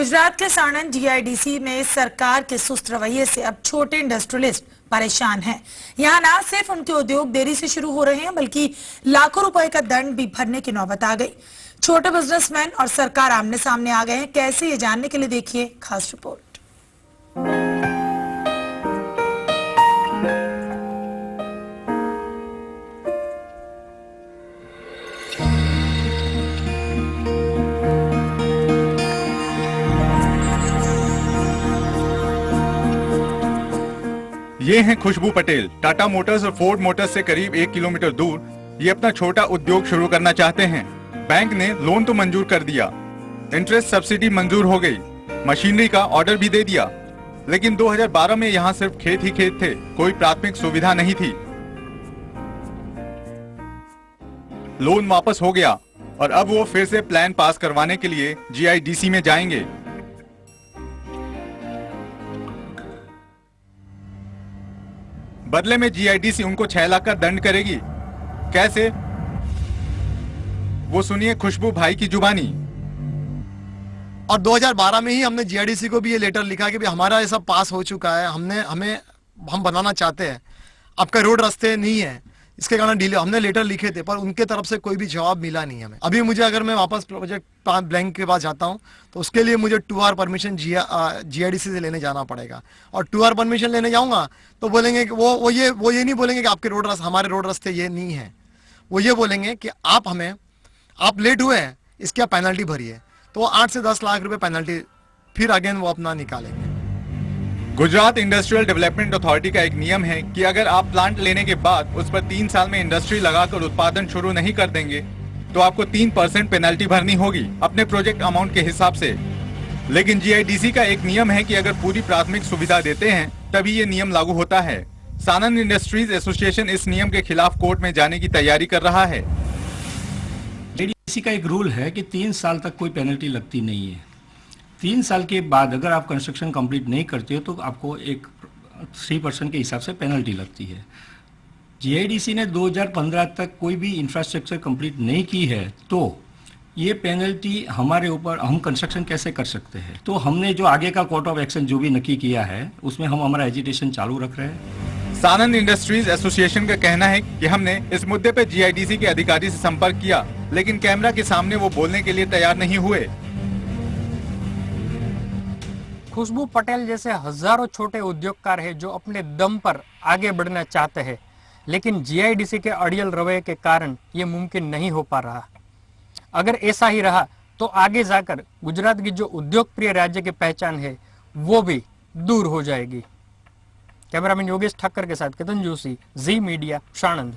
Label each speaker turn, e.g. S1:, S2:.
S1: गुजरात के साणंद जीआईडीसी में सरकार के सुस्त रवैये से अब छोटे इंडस्ट्रियलिस्ट परेशान हैं। यहाँ न सिर्फ उनके उद्योग देरी से शुरू हो रहे हैं, बल्कि लाखों रुपए का दंड भी भरने की नौबत आ गई। छोटे बिजनेसमैन और सरकार आमने सामने आ गए हैं। कैसे, ये जानने के लिए देखिए खास रिपोर्ट।
S2: ये हैं खुशबू पटेल। टाटा मोटर्स और फोर्ड मोटर्स से करीब 1 किलोमीटर दूर ये अपना छोटा उद्योग शुरू करना चाहते हैं। बैंक ने लोन तो मंजूर कर दिया, इंटरेस्ट सब्सिडी मंजूर हो गई, मशीनरी का ऑर्डर भी दे दिया, लेकिन 2012 में यहाँ सिर्फ खेत ही खेत थे, कोई प्राथमिक सुविधा नहीं थी। लोन वापस हो गया और अब वो फिर से प्लान पास करवाने के लिए जीआईडीसी में जाएंगे। बदले में जीआईडीसी उनको 6 लाख का दंड करेगी। कैसे, वो सुनिए खुशबू भाई की जुबानी।
S3: और 2012 में ही हमने जीआईडीसी को भी ये लेटर लिखा कि हमारा ये सब पास हो चुका है, हम बनाना चाहते हैं, आपका रोड रास्ते नहीं है, इसके कारण डिले। हमने लेटर लिखे थे पर उनके तरफ से कोई भी जवाब मिला नहीं हमें। अभी मुझे अगर मैं वापस प्रोजेक्ट ब्लैंक के पास जाता हूं तो उसके लिए मुझे 2R परमिशन जीआईडीसी से लेने जाना पड़ेगा। और 2R परमिशन लेने जाऊंगा तो बोलेंगे कि वो ये नहीं बोलेंगे कि आपके हमारे रोड रास्ते ये नहीं है। वो ये बोलेंगे कि आप लेट हुए हैं, इसकी आप पेनल्टी भरिए। तो 8 से 10 लाख रुपए पेनल्टी फिर अगेन वो अपना निकालेंगे।
S2: गुजरात इंडस्ट्रियल डेवलपमेंट अथॉरिटी का एक नियम है कि अगर आप प्लांट लेने के बाद उस पर 3 साल में इंडस्ट्री लगाकर उत्पादन शुरू नहीं कर देंगे तो आपको 3% पेनल्टी भरनी होगी अपने प्रोजेक्ट अमाउंट के हिसाब से। लेकिन जीआईडीसी का एक नियम है कि अगर पूरी प्राथमिक सुविधा देते हैं तभी ये नियम लागू होता है। सानंद इंडस्ट्रीज एसोसिएशन इस नियम के खिलाफ कोर्ट में जाने की तैयारी कर रहा है।
S4: जीआईडीसी का एक रूल है कि 3 साल तक कोई पेनल्टी लगती नहीं है। 3 साल के बाद अगर आप कंस्ट्रक्शन कंप्लीट नहीं करते हो तो आपको एक 3% के हिसाब से पेनल्टी लगती है। जीआईडीसी ने 2015 तक कोई भी इंफ्रास्ट्रक्चर कंप्लीट नहीं की है तो ये पेनल्टी हमारे ऊपर, हम कंस्ट्रक्शन कैसे कर सकते हैं। तो हमने जो आगे का कोर्ट ऑफ एक्शन जो भी नक्की किया है उसमें हम हमारा एजिटेशन चालू रख रहे हैं।
S2: सानंद इंडस्ट्रीज एसोसिएशन का कहना है कि हमने इस मुद्दे पर जीआईडीसी के अधिकारी से संपर्क किया, लेकिन कैमरा के सामने वो बोलने के लिए तैयार नहीं हुए।
S5: खुशबू पटेल जैसे हजारों छोटे उद्योगकार हैं जो अपने दम पर आगे बढ़ना चाहते हैं, लेकिन जीआईडीसी के अड़ियल रवैये के कारण ये मुमकिन नहीं हो पा रहा। अगर ऐसा ही रहा तो आगे जाकर गुजरात की जो उद्योग प्रिय राज्य की पहचान है वो भी दूर हो जाएगी। कैमरामैन योगेश ठक्कर के साथ केतन जोशी, जी मीडिया, साणंद।